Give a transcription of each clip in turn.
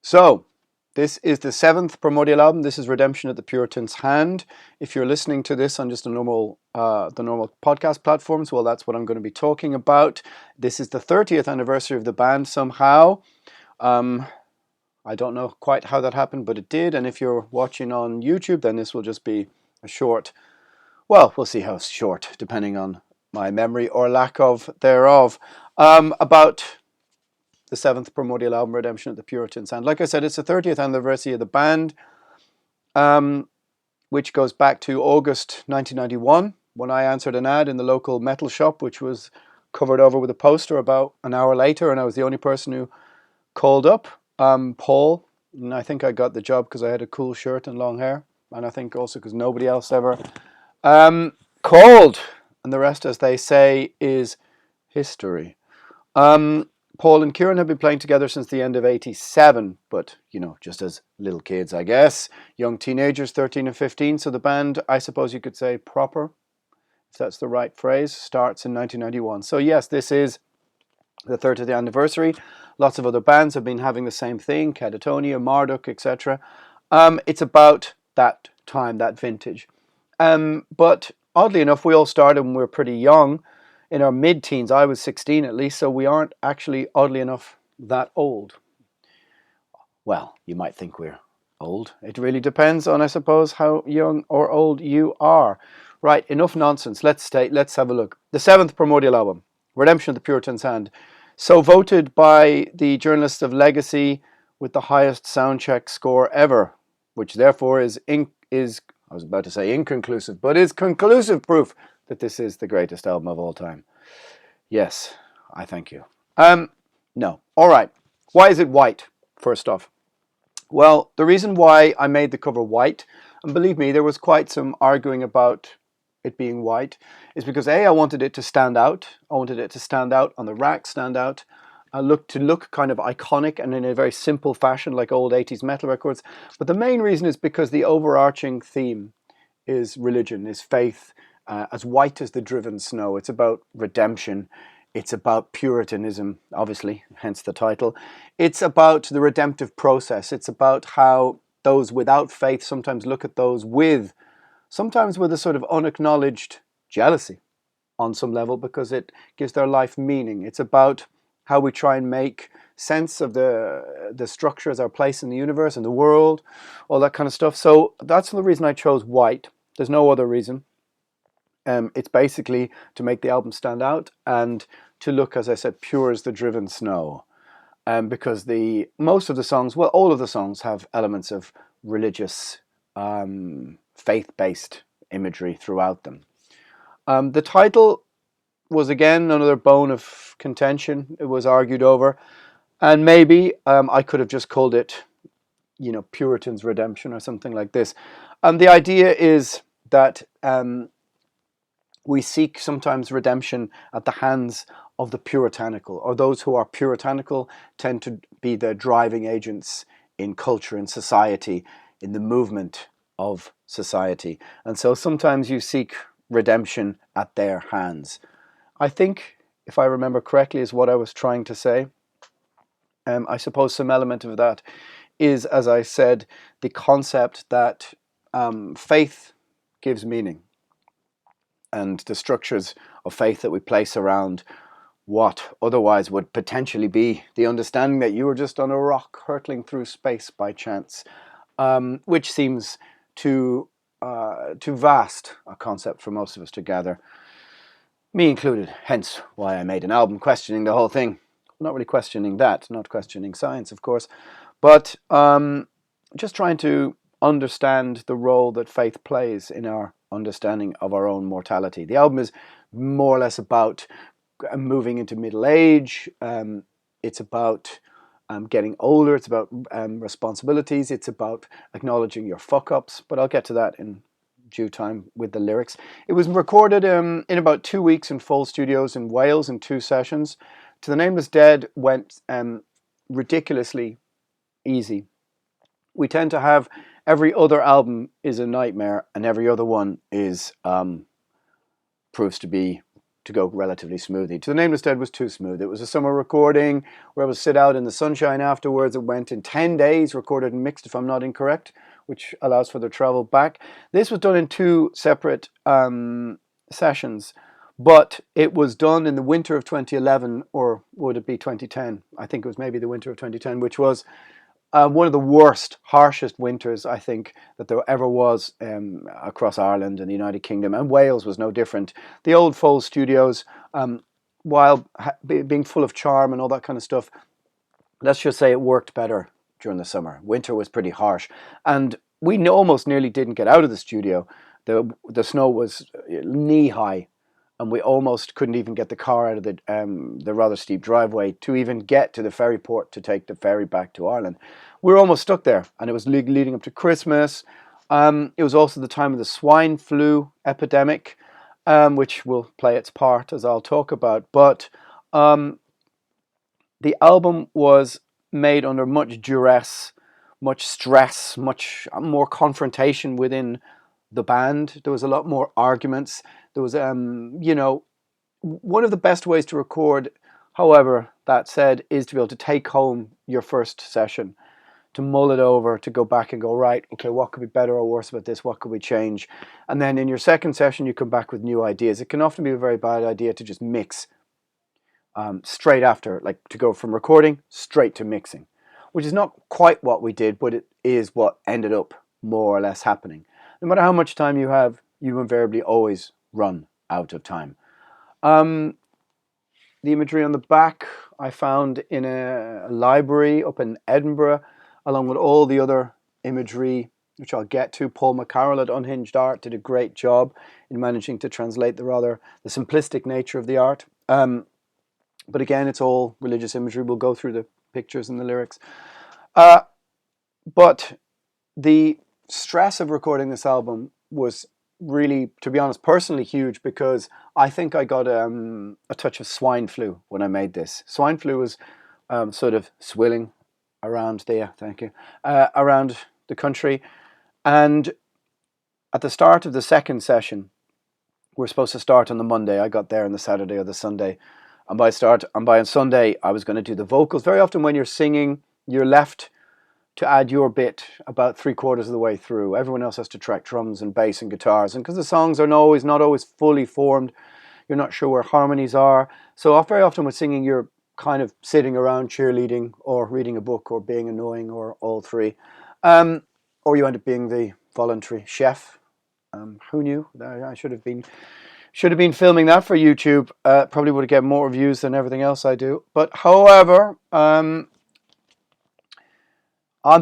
So, this is the 7th Primordial album. This is Redemption at the Puritan's Hand. If you're listening to this on just the normal podcast platforms, well, that's what I'm going to be talking about. This is the 30th anniversary of the band somehow. I don't know quite how that happened, but it did. And if you're watching on YouTube, then this will just be a short, well, we'll see how short, depending on my memory or lack of thereof, about the 7th Primordial album, Redemption at the Puritan's Hand. Like I said, it's the 30th anniversary of the band, which goes back to August 1991, when I answered an ad in the local metal shop, which was covered over with a poster about an hour later, and I was the only person who called up. Paul, and I think I got the job because I had a cool shirt and long hair, and I think also because nobody else ever called, and the rest, as they say, is history. Paul and Kieran have been playing together since the end of '87, but, you know, just as little kids, I guess. Young teenagers, 13 and 15, so the band, I suppose you could say proper, if that's the right phrase, starts in 1991. So yes, this is the 30th anniversary. Lots of other bands have been having the same thing, Catatonia, Marduk, etc. It's about that time, that vintage. But oddly enough, we all started when we were pretty young, in our mid-teens. I was 16 at least, so we aren't actually, oddly enough, that old. Well, you might think we're old. It really depends on, I suppose, how young or old you are. Right, enough nonsense. Let's have a look. The 7th Primordial album, Redemption of the Puritan's Hand. So voted by the journalists of Legacy with the highest soundcheck score ever, which therefore is I was about to say inconclusive, but is conclusive proof that this is the greatest album of all time. Yes, I thank you. No. All right. Why is it white, first off? Well, the reason why I made the cover white, and believe me, there was quite some arguing about it being white, is because A, I wanted it to stand out. I wanted it to stand out on the rack, stand out, look kind of iconic and in a very simple fashion like old 80s metal records. But the main reason is because the overarching theme is religion, is faith, as white as the driven snow. It's about redemption. It's about Puritanism, obviously, hence the title. It's about the redemptive process. It's about how those without faith sometimes look at those sometimes with a sort of unacknowledged jealousy on some level, because it gives their life meaning. It's about how we try and make sense of the structures, our place in the universe and the world, all that kind of stuff. So that's the reason I chose white. There's no other reason. It's basically to make the album stand out and to look, as I said, pure as the driven snow. Because most of the songs, well, all of the songs have elements of religious, faith-based imagery throughout them. The title was, again, another bone of contention. It was argued over. And maybe I could have just called it, you know, Puritan's Redemption or something like this. The idea is that we seek sometimes redemption at the hands of the puritanical, or those who are puritanical tend to be the driving agents in culture and society, in the movement of society. And so sometimes you seek redemption at their hands. I think, if I remember correctly, is what I was trying to say. I suppose some element of that is, as I said, the concept that faith gives meaning. And the structures of faith that we place around what otherwise would potentially be the understanding that you were just on a rock hurtling through space by chance, which seems too vast a concept for most of us to gather, me included. Hence why I made an album questioning the whole thing. Not really questioning that, not questioning science, of course, but just trying to understand the role that faith plays in our understanding of our own mortality. The album is more or less about moving into middle age. It's about getting older. It's about responsibilities. It's about acknowledging your fuck-ups, but I'll get to that in due time with the lyrics. It was recorded in about 2 weeks in full studios in Wales in 2 sessions. To the Nameless Dead went ridiculously easy. We tend to have every other album is a nightmare, and every other one is proves to be to go relatively smoothly. To the Nameless Dead was too smooth. It was a summer recording where I would sit out in the sunshine afterwards. It went in 10 days, recorded and mixed, if I'm not incorrect, which allows for the travel back. This was done in 2 separate sessions, but it was done in the winter of 2011, or would it be 2010? I think it was maybe the winter of 2010, which was one of the worst, harshest winters, I think, that there ever was across Ireland and the United Kingdom, and Wales was no different. The old Foles studios, while being full of charm and all that kind of stuff, let's just say it worked better during the summer. Winter was pretty harsh, and we almost nearly didn't get out of the studio. The snow was knee high, and we almost couldn't even get the car out of the rather steep driveway to even get to the ferry port to take the ferry back to Ireland. We were almost stuck there, and it was leading up to Christmas. It was also the time of the swine flu epidemic, which will play its part, as I'll talk about. But the album was made under much duress, much stress, much more confrontation within the band. There was a lot more arguments. There was, one of the best ways to record, however, that said, is to be able to take home your first session, to mull it over, to go back and go, right, okay, what could be better or worse about this? What could we change? And then in your second session, you come back with new ideas. It can often be a very bad idea to just mix straight after, like to go from recording straight to mixing, which is not quite what we did, but it is what ended up more or less happening. No matter how much time you have, you invariably always run out of time. The imagery on the back I found in a library up in Edinburgh, along with all the other imagery, which I'll get to. Paul McCarroll at Unhinged Art did a great job in managing to translate the simplistic nature of the art. But again, it's all religious imagery. We'll go through the pictures and the lyrics. But the stress of recording this album was really, to be honest, personally huge, because I think I got a touch of swine flu when I made this. Swine flu was sort of swilling around around the country. And at the start of the second session, we're supposed to start on the Monday. I got there on the Saturday or the Sunday. And by Sunday, I was going to do the vocals. Very often when you're singing, you're left to add your bit about 3/4 of the way through. Everyone else has to track drums and bass and guitars. And because the songs are not always fully formed, you're not sure where harmonies are. So very often with singing, you're kind of sitting around cheerleading or reading a book or being annoying or all three. Or you end up being the voluntary chef. Who knew? I should have been filming that for YouTube. Probably would have get more views than everything else I do. But however,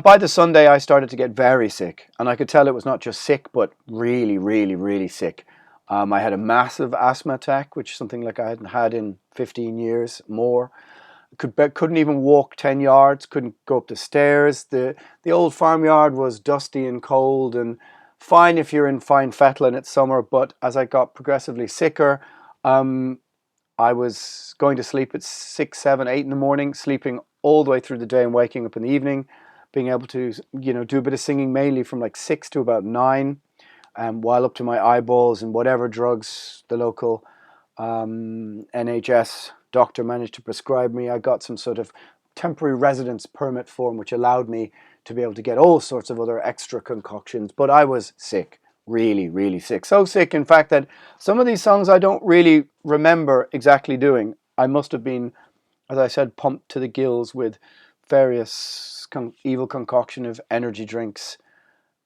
by the Sunday, I started to get very sick. And I could tell it was not just sick, but really, really, really sick. I had a massive asthma attack, which is something like I hadn't had in 15 years more. Couldn't even walk 10 yards, couldn't go up the stairs. The old farmyard was dusty and cold and fine if you're in fine fettle and it's summer, but as I got progressively sicker, I was going to sleep at 6, 7, 8 in the morning, sleeping all the way through the day and waking up in the evening, being able to do a bit of singing mainly from like 6 to about 9, while up to my eyeballs and whatever drugs the local NHS doctor managed to prescribe me. I got some sort of temporary residence permit form which allowed me to be able to get all sorts of other extra concoctions, but I was sick, really, really sick. So sick, in fact, that some of these songs I don't really remember exactly doing. I must have been, as I said, pumped to the gills with various evil concoction of energy drinks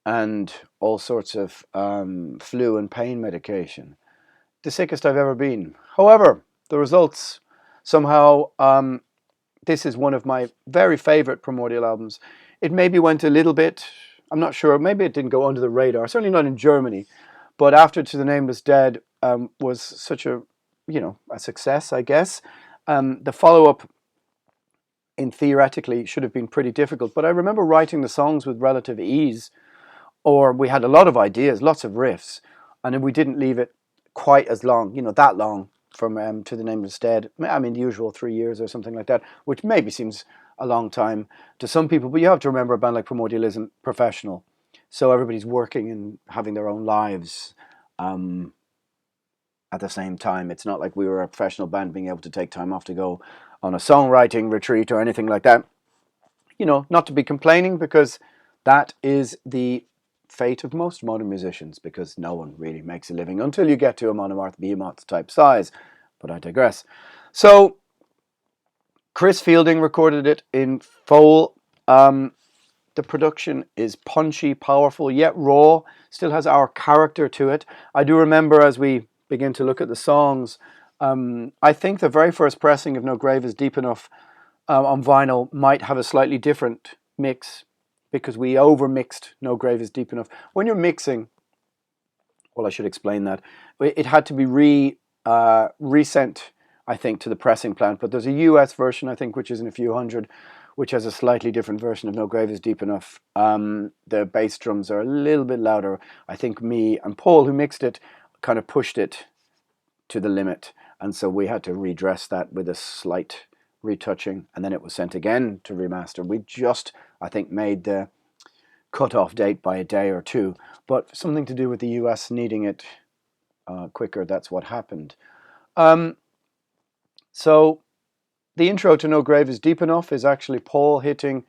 and all sorts of flu and pain medication. The sickest I've ever been. However, the results somehow, this is one of my very favorite Primordial albums. It maybe went a little bit, I'm not sure, maybe it didn't go under the radar, certainly not in Germany, but after To the Nameless Dead was such a success, I guess. The follow-up theoretically should have been pretty difficult, but I remember writing the songs with relative ease, or we had a lot of ideas, lots of riffs, and then we didn't leave it quite as long, that long from To the Nameless Dead. I mean, the usual 3 years or something like that, which maybe seems a long time to some people, but you have to remember a band like Primordial isn't professional, so everybody's working and having their own lives. at the same time. It's not like we were a professional band being able to take time off to go on a songwriting retreat or anything like that. You know, not to be complaining, because that is the fate of most modern musicians, because no one really makes a living until you get to a monomarth behemoth type size. But I digress. So Chris Fielding recorded it in full. The production is punchy, powerful, yet raw, still has our character to it. I do remember, as we begin to look at the songs, I think the very first pressing of No Grave is Deep Enough on vinyl might have a slightly different mix, because we over-mixed No Grave is Deep Enough. When you're mixing, well, I should explain that. It had to be resent, I think, to the pressing plant. But there's a US version, I think, which is in a few hundred, which has a slightly different version of No Grave is Deep Enough. The bass drums are a little bit louder. I think me and Paul, who mixed it, kind of pushed it to the limit. And so we had to redress that with a slight retouching. And then it was sent again to remaster. We just, I think, made the cutoff date by a day or two. But something to do with the US needing it quicker, that's what happened. So the intro to No Grave is Deep Enough is actually Paul hitting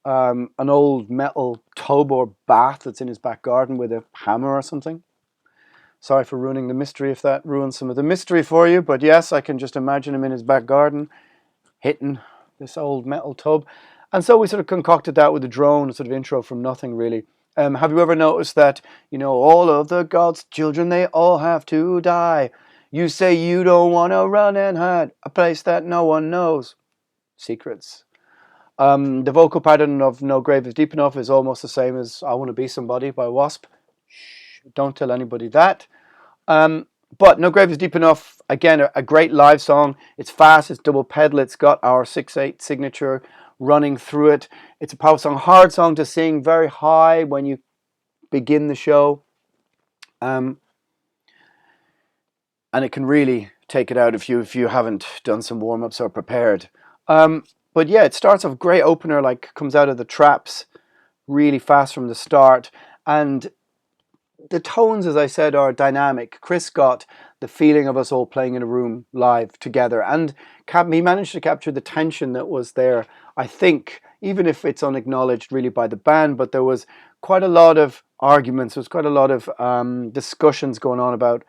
an old metal tub or bath that's in his back garden with a hammer or something. Sorry for ruining the mystery if that ruins some of the mystery for you, but yes, I can just imagine him in his back garden hitting this old metal tub. And so we sort of concocted that with a drone, a sort of intro from nothing, really. Have you ever noticed that, you know, all of the God's children, they all have to die? You say you don't want to run and hide, a place that no one knows. Secrets. The vocal pattern of No Grave is Deep Enough is almost the same as I Want to Be Somebody by Wasp. Shh, don't tell anybody that. But No Grave is Deep Enough, again, a great live song. It's fast, it's double pedal, it's got our 6/8 signature running through it. It's a power song, hard song to sing very high when you begin the show. And it can really take it out if you haven't done some warm-ups or prepared. But yeah, it starts off great opener, like comes out of the traps really fast from the start. And the tones, as I said, are dynamic. Chris got the feeling of us all playing in a room live together, and he managed to capture the tension that was there, I think, even if it's unacknowledged really by the band. But there was quite a lot of arguments, there was quite a lot of discussions going on about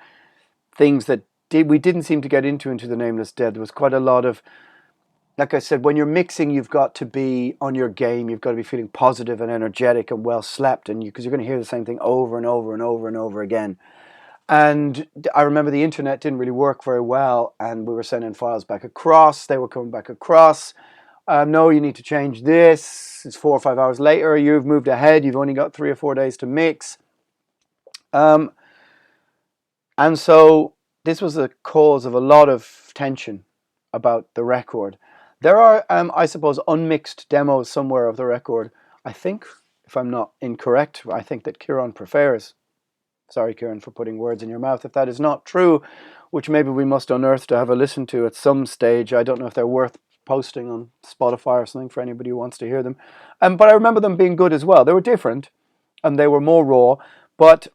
things that we didn't seem to get into The Nameless Dead. There was quite a lot of, like I said, when you're mixing, you've got to be on your game. You've got to be feeling positive and energetic and well slept, and because you're going to hear the same thing over and over and over and over again. And I remember the internet didn't really work very well, and we were sending files back across. They were coming back across. No, you need to change this. It's 4 or 5 hours later. You've moved ahead. You've only got 3 or 4 days to mix. And so this was the cause of a lot of tension about the record. There are, I suppose, unmixed demos somewhere of the record. I think, if I'm not incorrect, I think that Kieran prefers. Sorry, Kieran, for putting words in your mouth. If that is not true, which maybe we must unearth to have a listen to at some stage. I don't know if they're worth posting on Spotify or something for anybody who wants to hear them. But I remember them being good as well. They were different, and they were more raw. But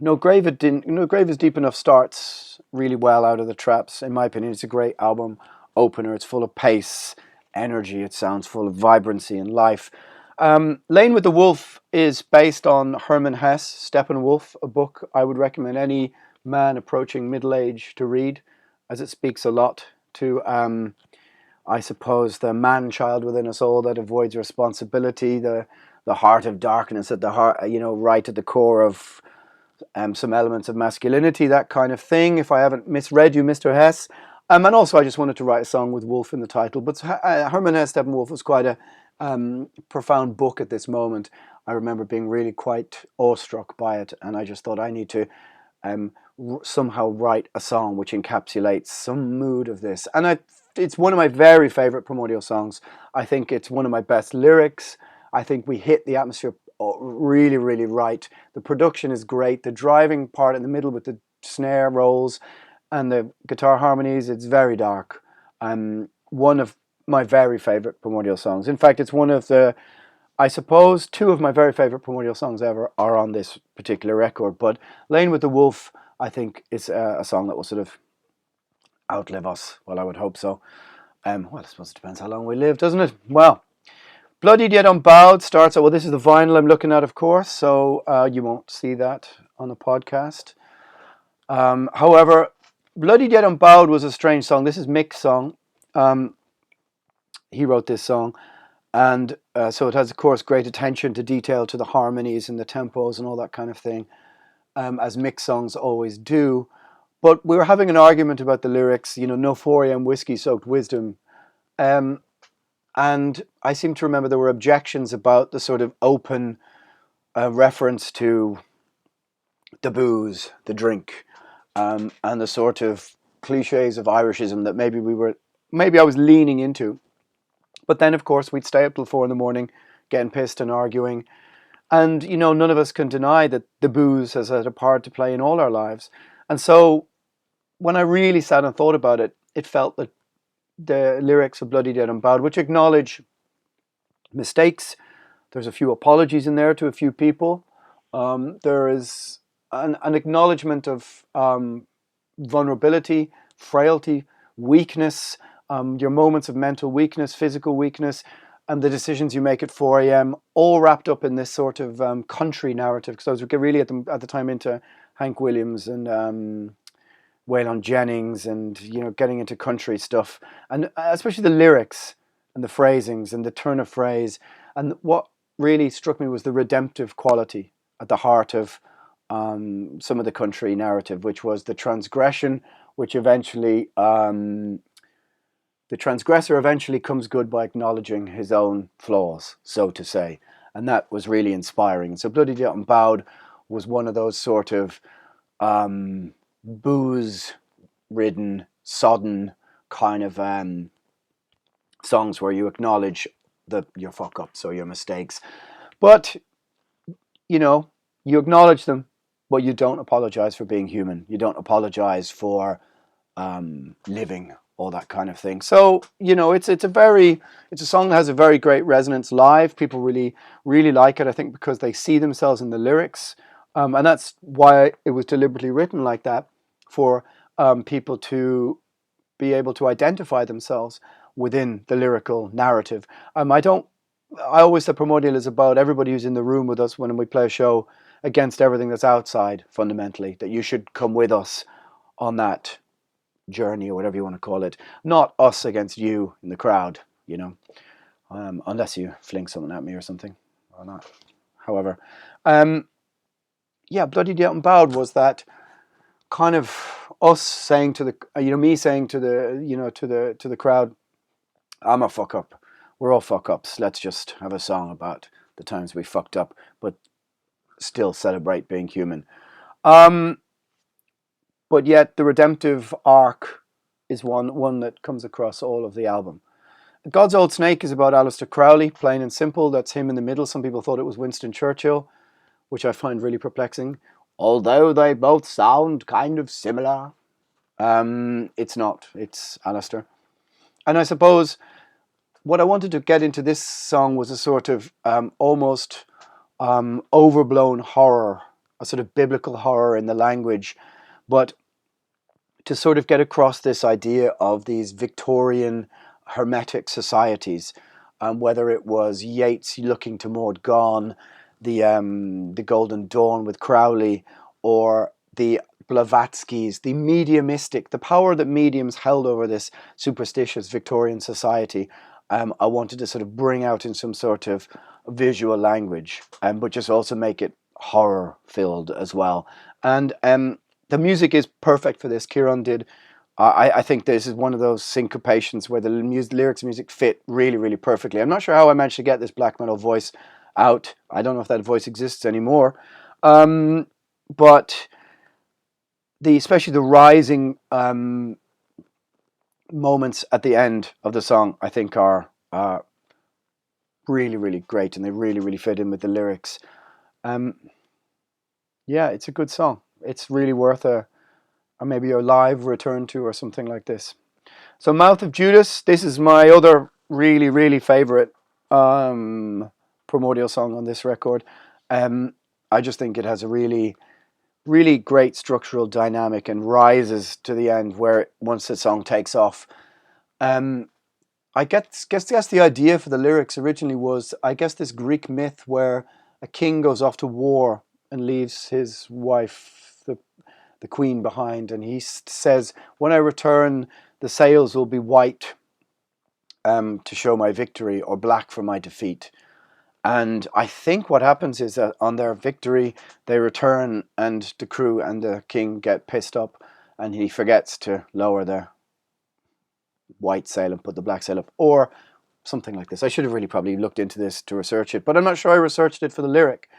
No Grave is Deep Enough starts really well out of the traps. In my opinion, it's a great album opener. It's full of pace, energy. It sounds full of vibrancy and life. Lane with the Wolf is based on Hermann Hesse, Steppenwolf, a book I would recommend any man approaching middle age to read, as it speaks a lot to, I suppose, the man-child within us all that avoids responsibility, the heart of darkness at the heart, right at the core of some elements of masculinity, that kind of thing. If I haven't misread you, Mr. Hesse. And also I just wanted to write a song with Wolf in the title. But Hermann Hesse, Steppenwolf was quite a profound book at this moment. I remember being really quite awestruck by it, and I just thought I need to somehow write a song which encapsulates some mood of this. And it's one of my very favorite Primordial songs. I think it's one of my best lyrics. I think we hit the atmosphere really, really right. The production is great. The driving part in the middle with the snare rolls and the guitar harmonies, it's very dark. One of my very favorite Primordial songs. In fact, it's one of the, I suppose, 2 of my very favorite Primordial songs ever are on this particular record. But Lane with the Wolf, I think it's a song that will sort of outlive us. Well, I would hope so. Well, I suppose it depends how long we live, doesn't it? Well, Bloodied Yet Unbowed starts out, well, this is the vinyl I'm looking at, of course, so you won't see that on the podcast. However, Bloodied Yet Unbowed was a strange song. This is Mick's song. He wrote this song. And so it has, of course, great attention to detail, to the harmonies and the tempos and all that kind of thing, as Mick's songs always do. But we were having an argument about the lyrics, no 4 a.m. whiskey-soaked wisdom. And I seem to remember there were objections about the sort of open reference to the booze, the drink, and the sort of cliches of Irishism that maybe I was leaning into. But then, of course, we'd stay up till 4 a.m, getting pissed and arguing. And, none of us can deny that the booze has had a part to play in all our lives. And so when I really sat and thought about it, it felt that the lyrics of Bloody Dead and Bowed, which acknowledge mistakes, there's a few apologies in there to a few people. There is an acknowledgement of vulnerability, frailty, weakness, your moments of mental weakness, physical weakness, and the decisions you make at 4 a.m, all wrapped up in this sort of country narrative. Because I was really at the time into Hank Williams and Waylon Jennings and, getting into country stuff. And especially the lyrics and the phrasings and the turn of phrase. And what really struck me was the redemptive quality at the heart of some of the country narrative, which was the transgression, which eventually... the transgressor eventually comes good by acknowledging his own flaws, so to say. And that was really inspiring. So Bloody Yet Unbowed was one of those sort of booze-ridden, sodden kind of songs where you acknowledge your fuck-ups or your mistakes. But, you acknowledge them, but you don't apologize for being human. You don't apologize for living, all that kind of thing. So, it's a song that has a very great resonance live. People really, really like it, I think, because they see themselves in the lyrics. And that's why it was deliberately written like that, for people to be able to identify themselves within the lyrical narrative. I always said Primordial is about everybody who's in the room with us when we play a show against everything that's outside, fundamentally, that you should come with us on that journey or whatever you want to call it, not us against you in the crowd, unless you fling something at me or something or not. However, Bloody Yet Unbowed was that kind of us saying to the, me saying to the, to the crowd, I'm a fuck up. We're all fuck ups. Let's just have a song about the times we fucked up, but still celebrate being human. But yet the redemptive arc is one that comes across all of the album. God's Old Snake is about Aleister Crowley, plain and simple. That's him in the middle. Some people thought it was Winston Churchill, which I find really perplexing. Although they both sound kind of similar. It's not. It's Aleister. And I suppose what I wanted to get into this song was a sort of almost overblown horror, a sort of biblical horror in the language, but to sort of get across this idea of these Victorian hermetic societies, whether it was Yeats looking to Maud Gonne, the Golden Dawn with Crowley, or the Blavatskys, the mediumistic, the power that mediums held over this superstitious Victorian society. I wanted to sort of bring out in some sort of visual language, but just also make it horror-filled as well. And the music is perfect for this. Kieran did. I think this is one of those syncopations where the lyrics and music fit really, really perfectly. I'm not sure how I managed to get this black metal voice out. I don't know if that voice exists anymore. But especially the rising moments at the end of the song, I think are really, really great, and they really, really fit in with the lyrics. It's a good song. It's really worth maybe a live return to or something like this. So Mouth of Judas, this is my other really, really favorite Primordial song on this record. I just think it has a really really great structural dynamic and rises to the end where once the song takes off. I guess the idea for the lyrics originally was, I guess, this Greek myth where a king goes off to war and leaves his wife, the queen, behind, and he says, "When I return, the sails will be white to show my victory, or black for my defeat." And I think what happens is that on their victory, they return, and the crew and the king get pissed up, and he forgets to lower their white sail and put the black sail up, or something like this. I should have really probably looked into this to research it, but I'm not sure I researched it for the lyric.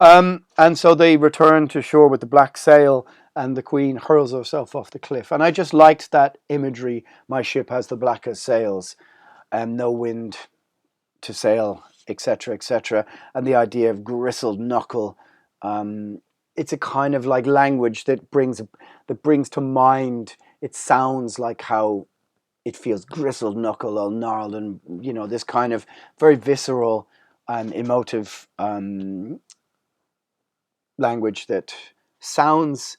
And so they return to shore with the black sail, and the queen hurls herself off the cliff. And I just liked that imagery. My ship has the blackest sails, and no wind to sail, etc., etc. And the idea of gristled knuckle. It's a kind of like language that brings to mind. It sounds like how it feels, gristled knuckle or gnarled, and this kind of very visceral and emotive language that sounds,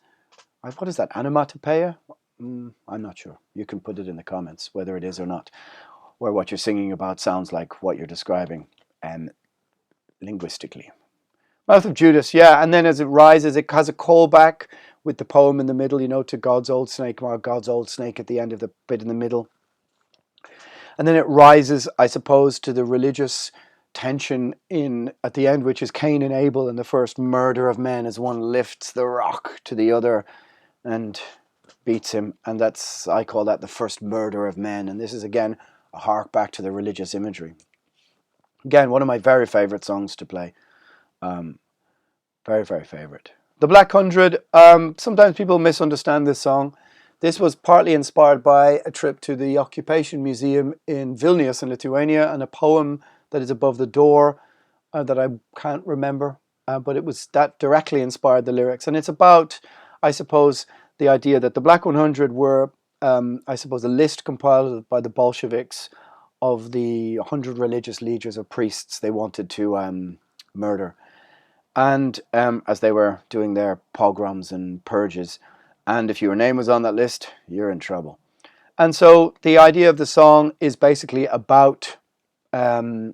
what is that, onomatopoeia? I'm not sure. You can put it in the comments whether it is or not, where what you're singing about sounds like what you're describing linguistically. Mouth of Judas, yeah, and then as it rises, it has a callback with the poem in the middle, to God's old snake, or God's old snake at the end of the bit in the middle. And then it rises, I suppose, to the religious tension at the end, which is Cain and Abel and the first murder of men, as one lifts the rock to the other and beats him. And I call that the first murder of men. And this is, again, a hark back to the religious imagery. Again, one of my very favourite songs to play. Very, very favourite. The Black Hundred. Sometimes people misunderstand this song. This was partly inspired by a trip to the Occupation Museum in Vilnius in Lithuania, and a poem that is above the door that I can't remember, but it was that directly inspired the lyrics. And it's about, I suppose, the idea that the Black 100 were, I suppose, a list compiled by the Bolsheviks of the 100 religious leaders or priests they wanted to murder. And as they were doing their pogroms and purges. And if your name was on that list, you're in trouble. And so the idea of the song is basically about the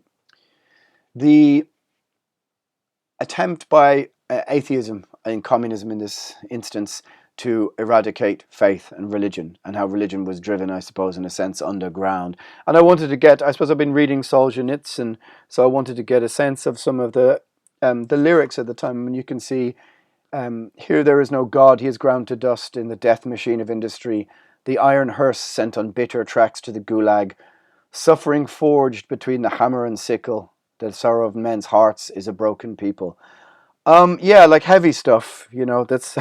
attempt by atheism and communism in this instance to eradicate faith and religion, and how religion was driven, I suppose, in a sense, underground. And I wanted to get, I suppose I've been reading Solzhenitsyn, so I wanted to get a sense of some of the lyrics at the time. And you can see, here there is no God, he is ground to dust in the death machine of industry, the iron hearse sent on bitter tracks to the gulag, suffering forged between the hammer and sickle, the sorrow of men's hearts is a broken people. Yeah, like heavy stuff, that's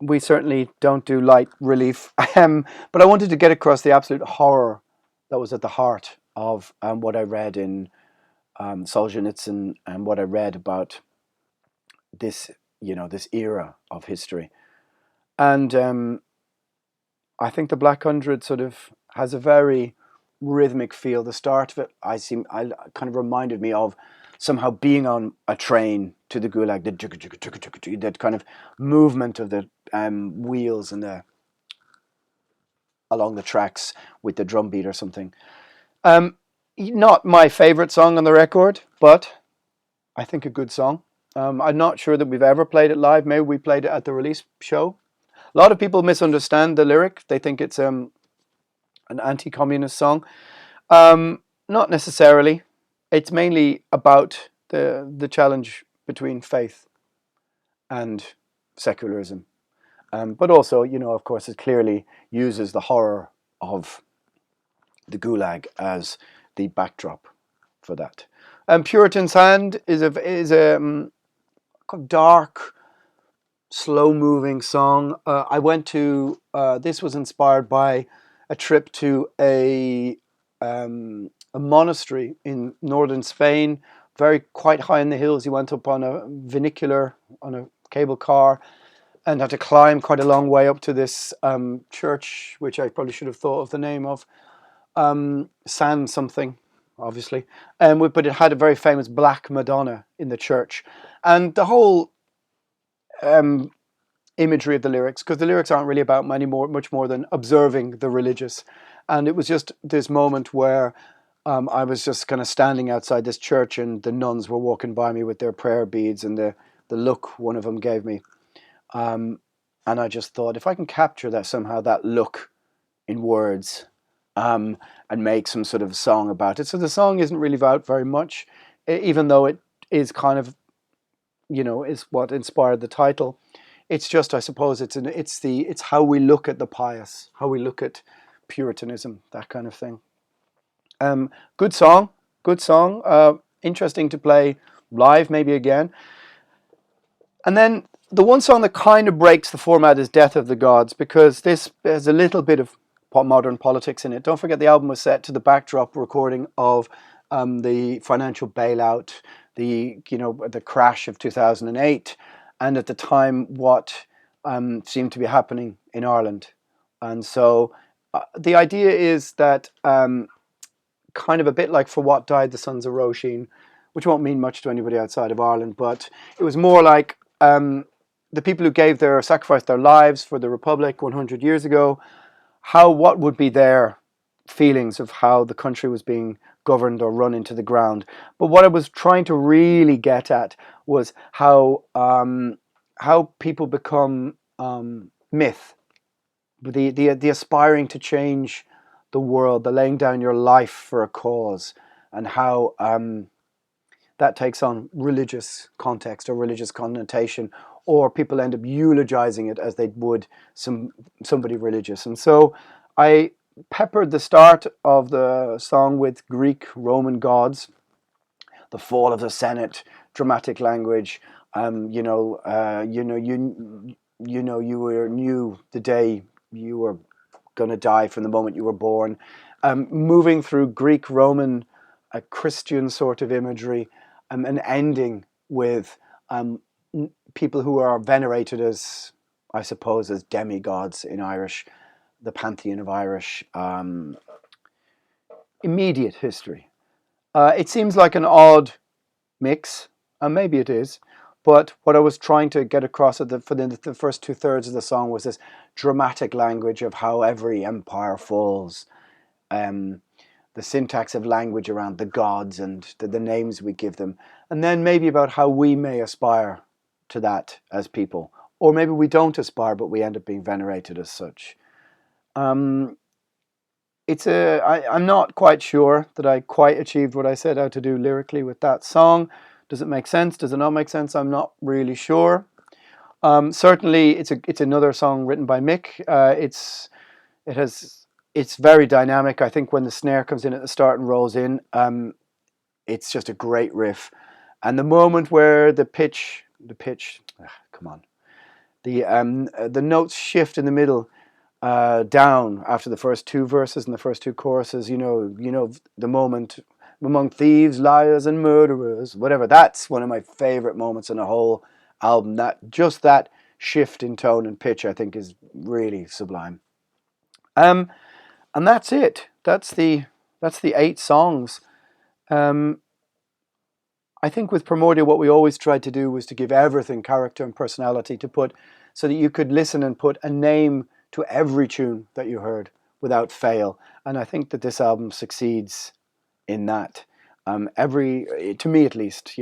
we certainly don't do light relief. But I wanted to get across the absolute horror that was at the heart of what I read in Solzhenitsyn, and what I read about this, this era of history. And I think the Black Hundred sort of has a very rhythmic feel. The start of it, I kind of reminded me of somehow being on a train to the gulag, that kind of movement of the wheels and along the tracks with the drum beat or something. Not my favorite song on the record, but I think a good song. I'm not sure that we've ever played it live. Maybe we played it at the release show. A lot of people misunderstand the lyric. They think it's an anti-communist song. Not necessarily. It's mainly about the challenge between faith and secularism. But also, of course, it clearly uses the horror of the Gulag as the backdrop for that. Puritan's Hand is a dark, slow-moving song. I went to, this was inspired by a trip to a monastery in northern Spain, quite high in the hills. You went up on a funicular, on a cable car, and had to climb quite a long way up to this church, which I probably should have thought of the name of, San something, obviously. But it had a very famous Black Madonna in the church. And the whole imagery of the lyrics, because the lyrics aren't really about much more than observing the religious. And it was just this moment where I was just kind of standing outside this church, and the nuns were walking by me with their prayer beads, and the look one of them gave me. And I just thought, if I can capture that somehow, that look in words, and make some sort of song about it. So the song isn't really about very much, even though it is kind of, is what inspired the title. It's just, I suppose, it's how we look at the pious, how we look at Puritanism, that kind of thing. Good song, good song. Interesting to play live, maybe again. And then the one song that kind of breaks the format is Death of the Gods, because this has a little bit of modern politics in it. Don't forget, the album was set to the backdrop recording of the financial bailout, the crash of 2008, and at the time what seemed to be happening in Ireland. And so the idea is that kind of a bit like For What Died the Sons of Roisin, which won't mean much to anybody outside of Ireland, but it was more like the people who sacrificed their lives for the Republic 100 years ago, what would be their feelings of how the country was being governed or run into the ground. But what I was trying to really get at was how people become myth, the aspiring to change the world, the laying down your life for a cause, and how that takes on religious context or religious connotation, or people end up eulogizing it as they would somebody religious. And so I peppered the start of the song with Greek Roman gods, the fall of the Senate, dramatic language. You knew the day you were going to die from the moment you were born. Moving through Greek, Roman, Christian sort of imagery, and ending with people who are venerated as, I suppose, as demigods in Irish, the pantheon of Irish immediate history. It seems like an odd mix, and maybe it is, but what I was trying to get across for the first 2/3 of the song was this dramatic language of how every empire falls, the syntax of language around the gods and the names we give them, and then maybe about how we may aspire to that as people, or maybe we don't aspire, but we end up being venerated as such. I'm not quite sure that I quite achieved what I set out to do lyrically with that song. Does it make sense? Does it not make sense? I'm not really sure. Certainly, it's another song written by Mick. It's very dynamic. I think when the snare comes in at the start and rolls in, it's just a great riff. And the moment where the notes shift in the middle, down after the first two verses and the first two choruses, the moment among thieves, liars, and murderers, whatever. That's one of my favorite moments in the whole album. That shift in tone and pitch, I think, is really sublime. And that's it. That's the 8 songs. I think with Primordial, what we always tried to do was to give everything character and personality, so that you could listen and put a name to every tune that you heard without fail. And I think that this album succeeds in that. To me at least,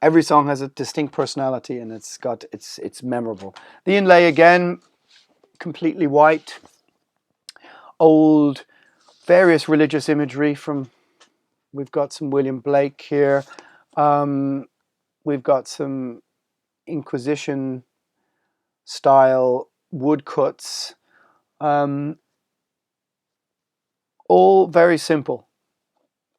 every song has a distinct personality, and it's memorable. The inlay again, completely white, old, various religious imagery we've got some William Blake here. We've got some Inquisition style woodcuts, all very simple.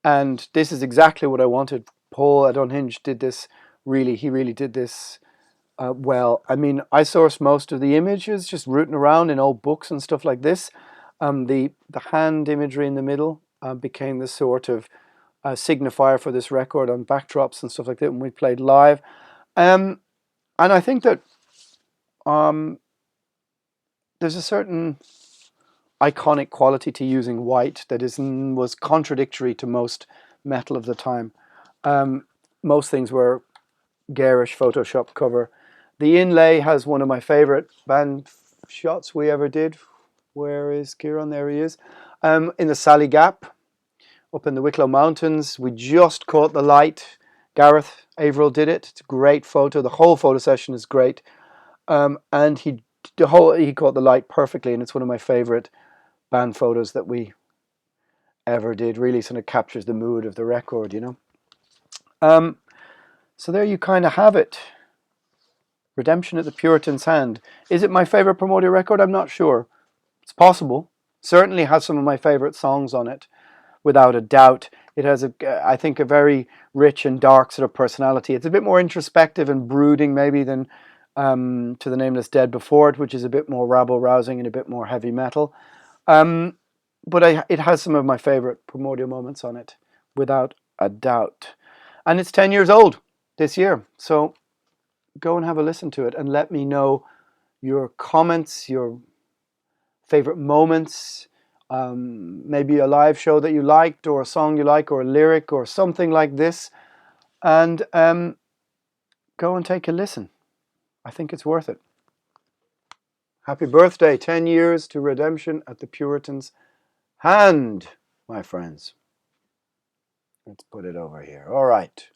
And this is exactly what I wanted. Paul at Unhinged did this he really did this well. I mean, I sourced most of the images just rooting around in old books and stuff like this. The hand imagery in the middle became the sort of signifier for this record on backdrops and stuff like that when we played live. And I think that there's a certain iconic quality to using white that was contradictory to most metal of the time. Most things were garish Photoshop cover. The inlay has one of my favorite band shots we ever did. Where is Kieran? There he is. In the Sally Gap, up in the Wicklow Mountains. We just caught the light. Gareth Averill did it. It's a great photo. The whole photo session is great. And he caught the light perfectly, and it's one of my favorite band photos that we ever did. Really sort of captures the mood of the record, you know. So there you kind of have it. Redemption at the Puritan's Hand. Is it my favorite Primordial record? I'm not sure. It's possible. Certainly has some of my favorite songs on it, without a doubt. It has, I think, a very rich and dark sort of personality. It's a bit more introspective and brooding maybe than To the Nameless Dead before it, which is a bit more rabble-rousing and a bit more heavy metal. But it has some of my favorite Primordial moments on it, without a doubt. And it's 10 years old this year, so go and have a listen to it and let me know your comments, your favorite moments, maybe a live show that you liked, or a song you like, or a lyric, or something like this, and go and take a listen. I think it's worth it. Happy birthday, 10 years to Redemption at the Puritan's Hand, my friends. Let's put it over here. All right.